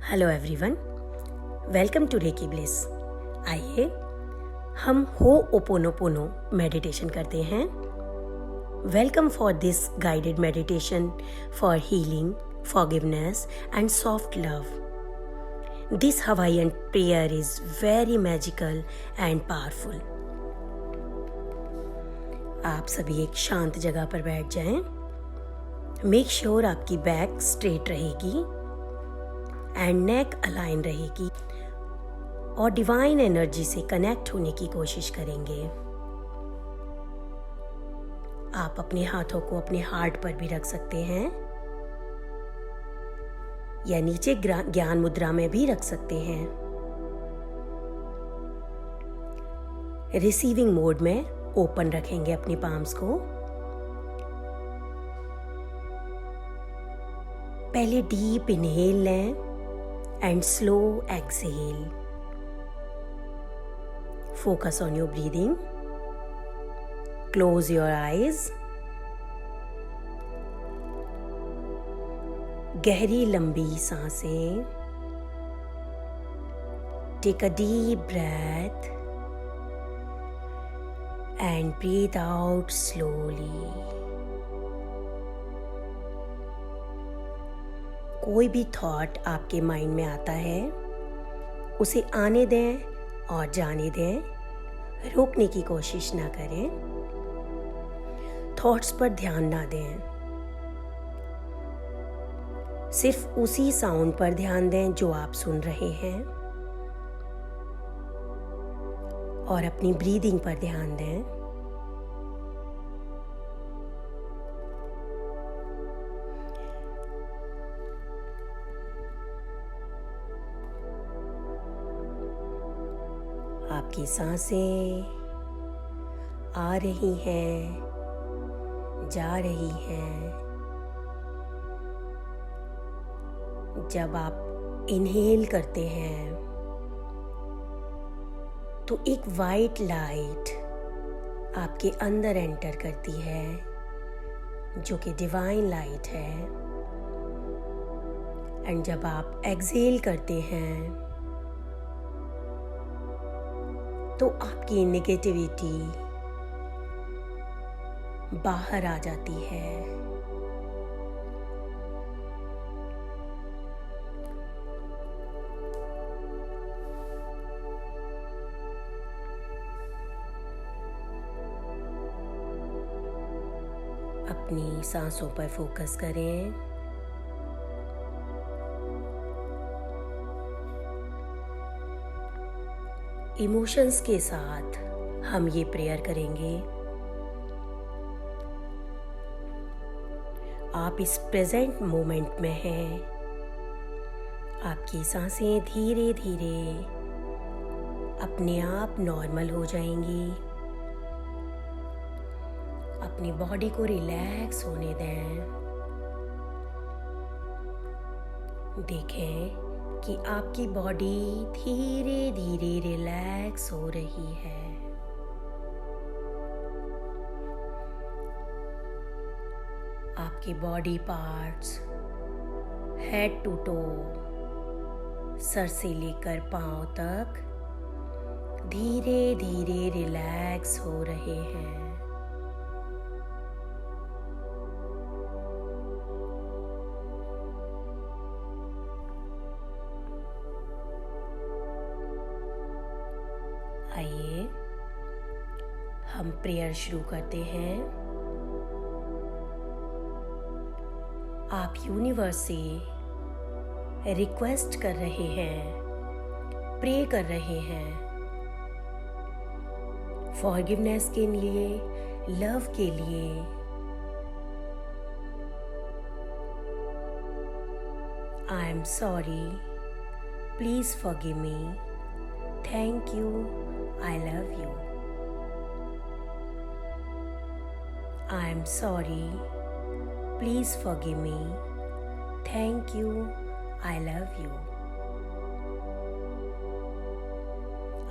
Hello everyone, welcome to reiki bliss. आइए हम hooponopono meditation करते हैं। Welcome for this guided meditation for healing, forgiveness and soft love. This Hawaiian prayer is very magical and powerful. आप सभी एक शांत जगह पर बैठ जाएं। मेक श्योर आपकी बैक स्ट्रेट रहेगी एंड नेक अलाइन रहेगी और डिवाइन एनर्जी से कनेक्ट होने की कोशिश करेंगे। आप अपने हाथों को अपने हार्ट पर भी रख सकते हैं या नीचे ज्ञान मुद्रा में भी रख सकते हैं। रिसीविंग मोड में ओपन रखेंगे अपनी पाम्स को। पहले डीप इनहेल लें and slow exhale. Focus on your breathing. Close your eyes. गहरी लंबी सांसें। Take a deep breath and breathe out slowly. कोई भी थॉट आपके माइंड में आता है उसे आने दें और जाने दें, रोकने की कोशिश ना करें। थॉट्स पर ध्यान ना दें, सिर्फ उसी साउंड पर ध्यान दें जो आप सुन रहे हैं और अपनी ब्रीदिंग पर ध्यान दें। आपकी सांसें आ रही हैं, जा रही हैं। जब आप इनहेल करते हैं तो एक वाइट लाइट आपके अंदर एंटर करती है जो कि डिवाइन लाइट है। एंड जब आप एक्सहेल करते हैं तो आपकी नेगेटिविटी बाहर आ जाती है। अपनी सांसों पर फोकस करें। इमोशंस के साथ हम ये प्रेयर करेंगे। आप इस प्रेजेंट मोमेंट में हैं। आपकी सांसें धीरे धीरे अपने आप नॉर्मल हो जाएंगी। अपनी बॉडी को रिलैक्स होने दें। देखें कि आपकी बॉडी धीरे धीरे रिलैक्स हो रही है। आपके body parts head to toe, सर से लेकर पांव तक धीरे धीरे रिलैक्स हो रहे हैं। आइए हम प्रेयर शुरू करते हैं। आप यूनिवर्स से रिक्वेस्ट कर रहे हैं, प्रे कर रहे हैं फॉरगिवनेस के लिए, लव के लिए। I am sorry, please forgive me. Thank you, I love you. I am sorry. Please forgive me. Thank you. I love you.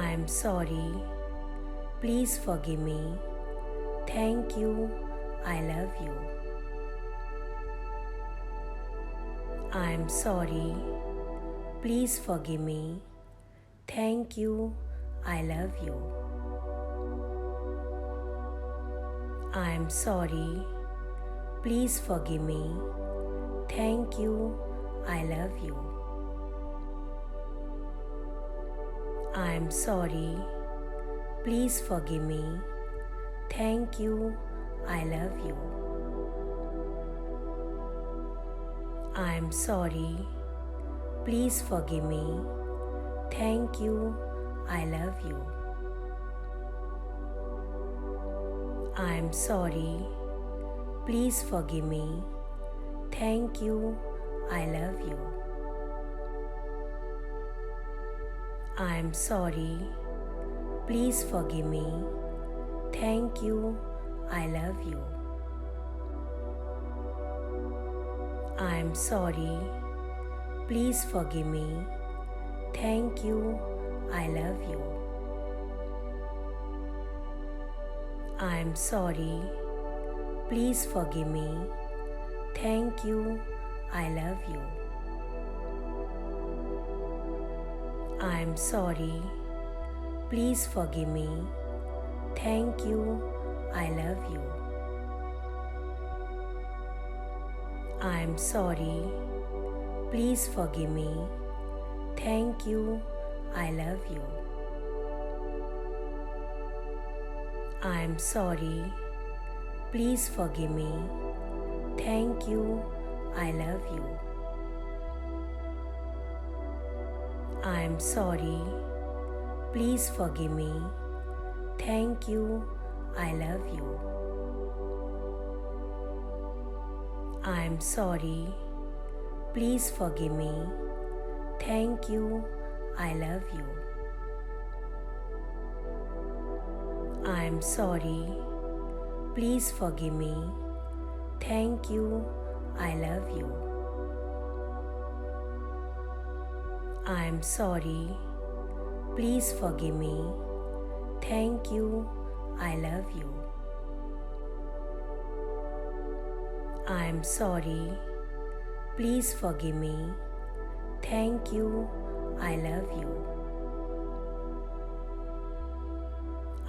I am sorry. Please forgive me. Thank you. I love you. I am sorry. Please forgive me. Thank you. I love you. I am sorry. Please forgive me. Thank you. I love you. I am sorry. Please forgive me. Thank you. I love you. I am sorry. Please forgive me. Thank you. I love you. I am sorry. Please forgive me. Thank you. I love you. I am sorry. Please forgive me. Thank you. I love you. I am sorry. Please forgive me. Thank you. I love you. I am sorry. Please forgive me. Thank you. I love you. I am sorry. Please forgive me. Thank you. I love you. I am sorry. Please forgive me. Thank you. I love you. I am sorry. Please forgive me. Thank you. I love you. I am sorry. Please forgive me. Thank you. I love you. I am sorry. Please forgive me. Thank you. I love you. I am sorry. Please forgive me. Thank you. I love you. I am sorry. Please forgive me. Thank you. I love you. I am sorry. Please forgive me. Thank you. I love you.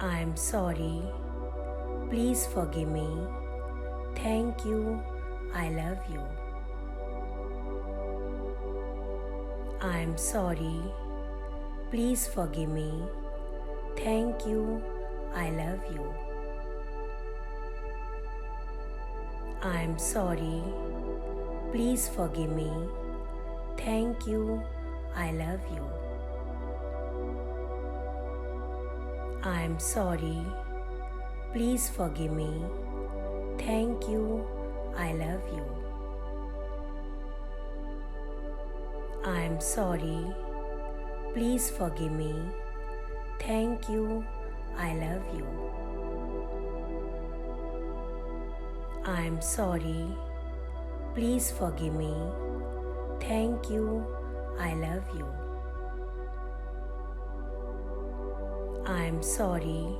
I am sorry. Please forgive me. Thank you. I love you. I am sorry. Please forgive me. Thank you. I love you. I am sorry. Please forgive me. Thank you. I love you. I am sorry. Please forgive me. Thank you. I love you. I am sorry. Please forgive me. Thank you. I love you. I am sorry. Please forgive me. Thank you. I love you. I am sorry.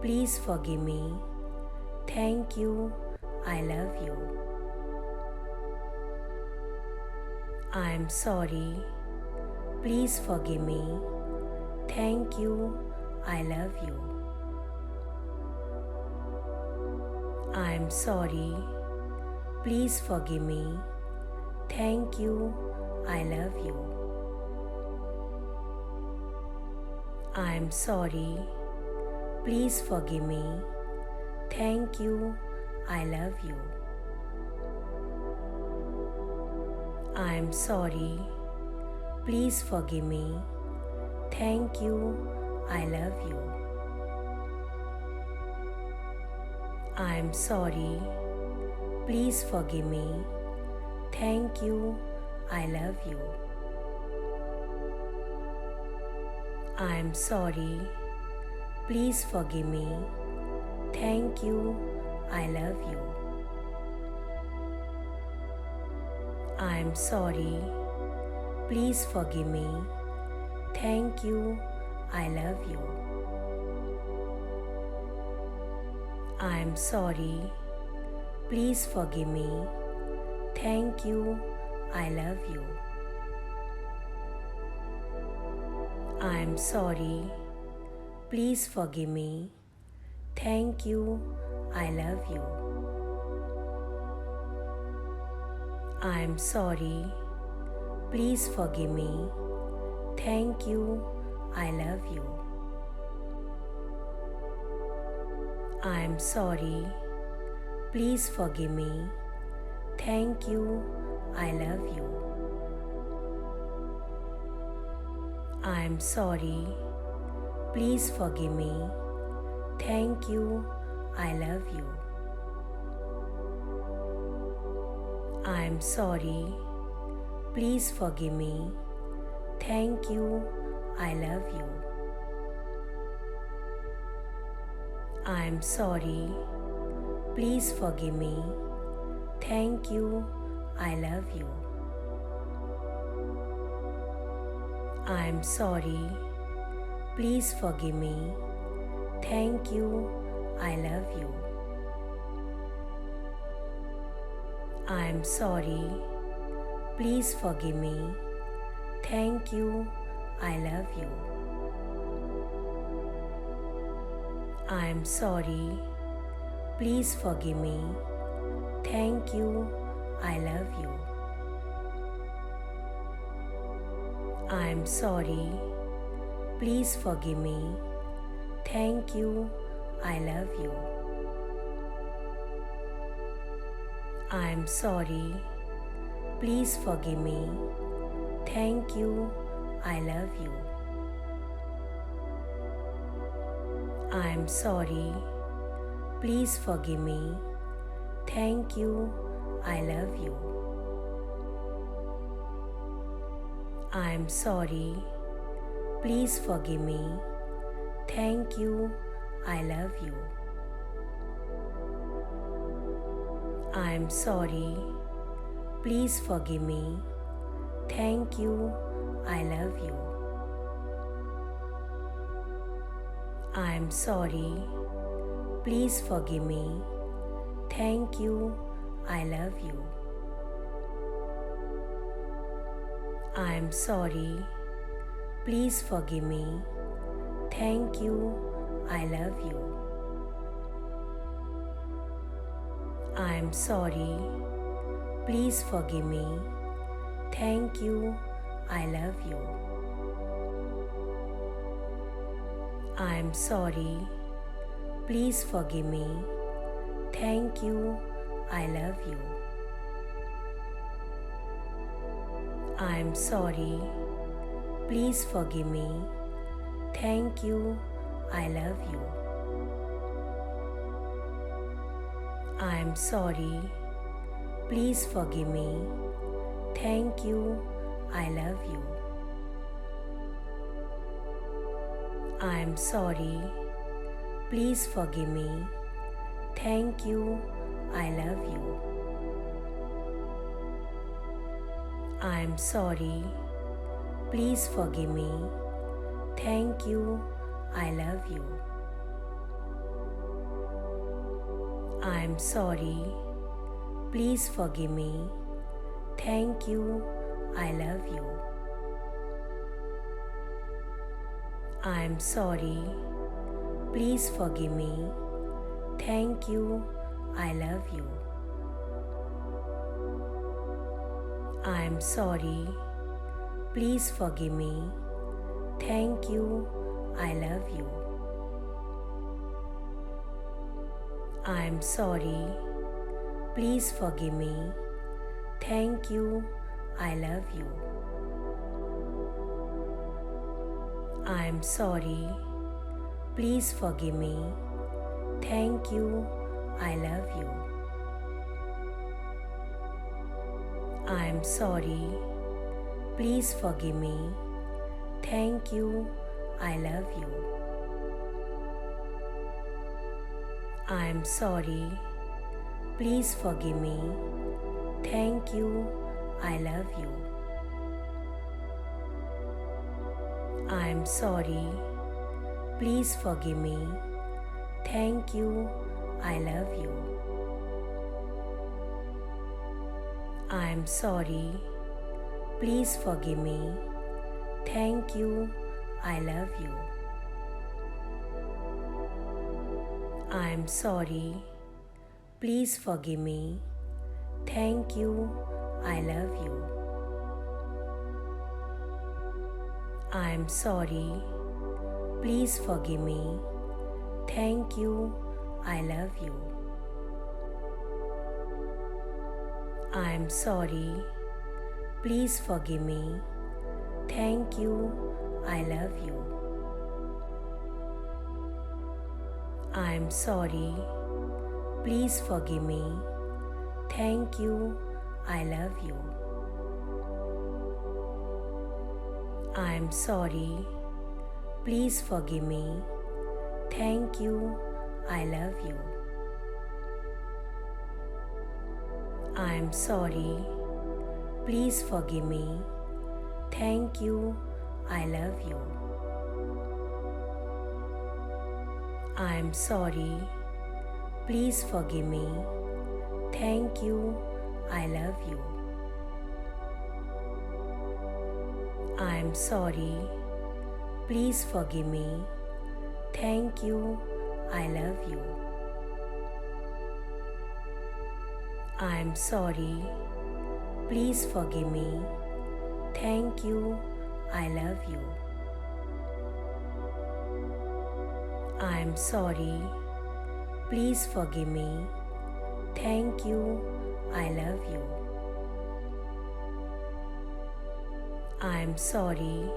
Please forgive me. Thank you. I love you. I am sorry. Please forgive me. Thank you. I love you. I am sorry. Please forgive me. Thank you. I love you. I am sorry. Please forgive me. Thank you. I love you. I am sorry. Please forgive me. Thank you. I love you. I am sorry. Please forgive me. Thank you. I love you. I am sorry. Please forgive me. Thank you. I love you. I am sorry. Please forgive me. Thank you. I love you. I am sorry. Please forgive me. Thank you. I love you. I'm sorry. Please forgive me. Thank you. I love you. I'm sorry. Please forgive me. Thank you. I love you. I'm sorry. Please forgive me. Thank you. I love you. I'm sorry. Please forgive me. Thank you. I love you. I'm sorry. Please forgive me. Thank you. I love you. I'm sorry. Please forgive me. Thank you. I love you. I'm sorry. Please forgive me. Thank you. I love you. I'm sorry. Please forgive me. Thank you. I love you. I'm sorry. Please forgive me. Thank you. I love you. I'm sorry. Please forgive me. Thank you. I love you. I'm sorry. Please forgive me. Thank you. I love you. I'm sorry. Please forgive me. Thank you. I love you. I'm sorry. Please forgive me. Thank you. I love you. I'm sorry. Please forgive me. Thank you. I love you. I'm sorry. Please forgive me. Thank you. I love you. I'm sorry. Please forgive me. Thank you. I love you. I'm sorry. Please forgive me. Thank you. I love you. I'm sorry. Please forgive me. Thank you. I love you. I'm sorry. Please forgive me. Thank you. I love you. I'm sorry. Please forgive me. Thank you. I love you. I'm sorry. Please forgive me. Thank you. I love you. I'm sorry. Please forgive me. Thank you. I love you. I'm sorry. Please forgive me. Thank you. I love you. I'm sorry. Please forgive me. Thank you. I love you. I'm sorry. Please forgive me. Thank you. I love you. I'm sorry. Please forgive me. Thank you. I love you. I'm sorry. Please forgive me. Thank you. I love you. I'm sorry. Please forgive me. Thank you. I love you. I'm sorry. Please forgive me. Thank you. I love you. I'm sorry. Please forgive me. Thank you. I love you. I'm sorry. Please forgive me. Thank you. I love you. I am sorry. Please forgive me. Thank you. I love you. I am sorry. Please forgive me. Thank you. I love you. I am sorry. Please forgive me. Thank you. I love you. I am sorry. Please forgive me. Thank you. I love you. I am sorry. Please forgive me. Thank you. I love you. I am sorry. Please forgive me. Thank you. I love you. I am sorry. Please forgive me. Thank you. I love you. I am sorry. Please forgive me. Thank you. I love you. I am sorry. Please forgive me. Thank you. I love you. I am sorry. Please forgive me. Thank you. I love you. I am sorry.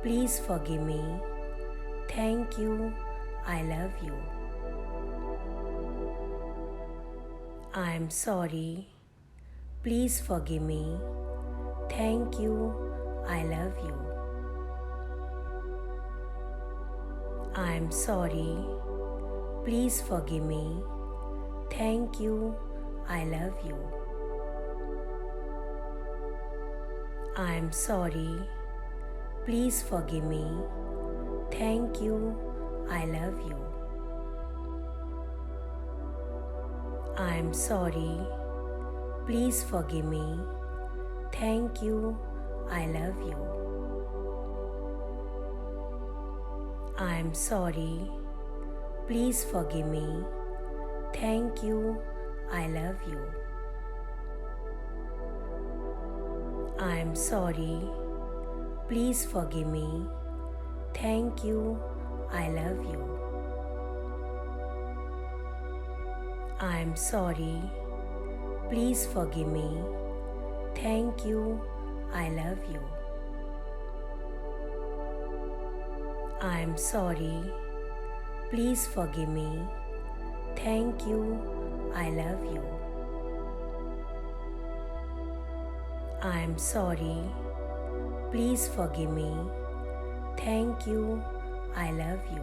Please forgive me. Thank you. I love you. I am sorry. Please forgive me. Thank you. I love you. I am sorry. Please forgive me. Thank you. I love you. I am sorry. Please forgive me. Thank you. I love you. I am sorry. Please forgive me. Thank you. I love you. I am sorry. Please forgive me. Thank you. I love you. I am sorry. Please forgive me. Thank you. I love you. I am sorry. Please forgive me. Thank you. I love you. I am sorry. Please forgive me. Thank you. I love you. I am sorry. Please forgive me. Thank you. I love you.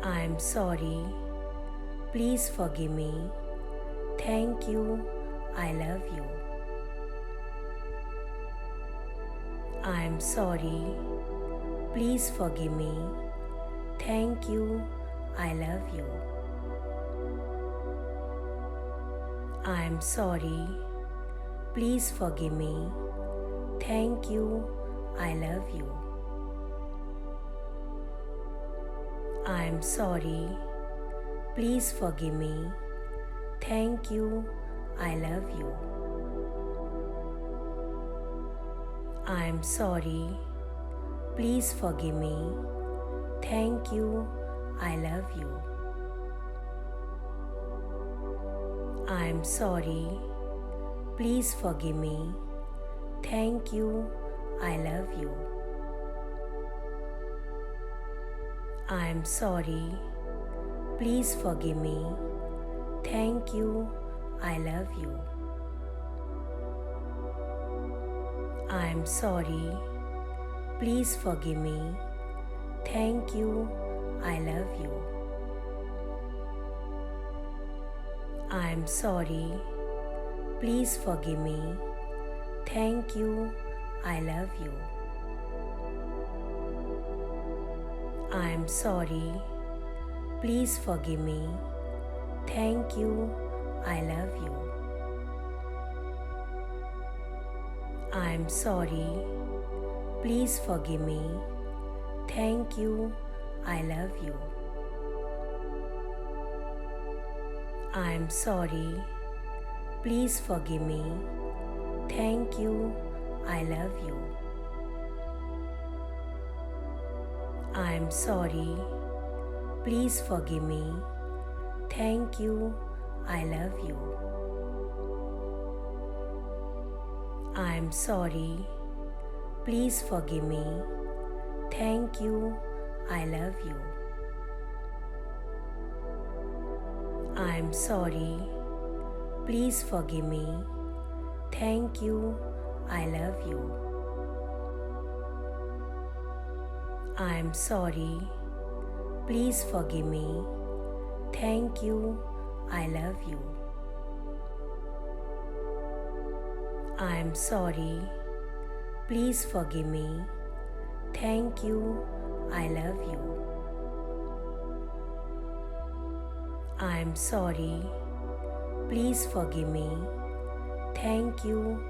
I am sorry. Please forgive me. Thank you. I love you. I am sorry. Please forgive me. Thank you. I love you. I am sorry. Please forgive me. Thank you. I love you. I am sorry. Please forgive me. Thank you. I love you. I am sorry. Please forgive me. Thank you. I love you. I am sorry. Please forgive me. Thank you. I love you. I am sorry. Please forgive me. Thank you. I love you. I am sorry. Please forgive me. Thank you. I love you. I am sorry. Please forgive me. Thank you. I love you. I am sorry. Please forgive me. Thank you. I love you. I am sorry. Please forgive me. Thank you. I love you. I am sorry. Please forgive me. Thank you. I love you. I am sorry. Please forgive me. Thank you. I love you. I am sorry. Please forgive me. Thank you. I love you. I am sorry. Please forgive me. Thank you. I love you. I am sorry. Please forgive me. Thank you. I love you. I am sorry. Please forgive me. Thank you. I love you. I am sorry. Please forgive me. Thank you.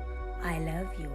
I love you.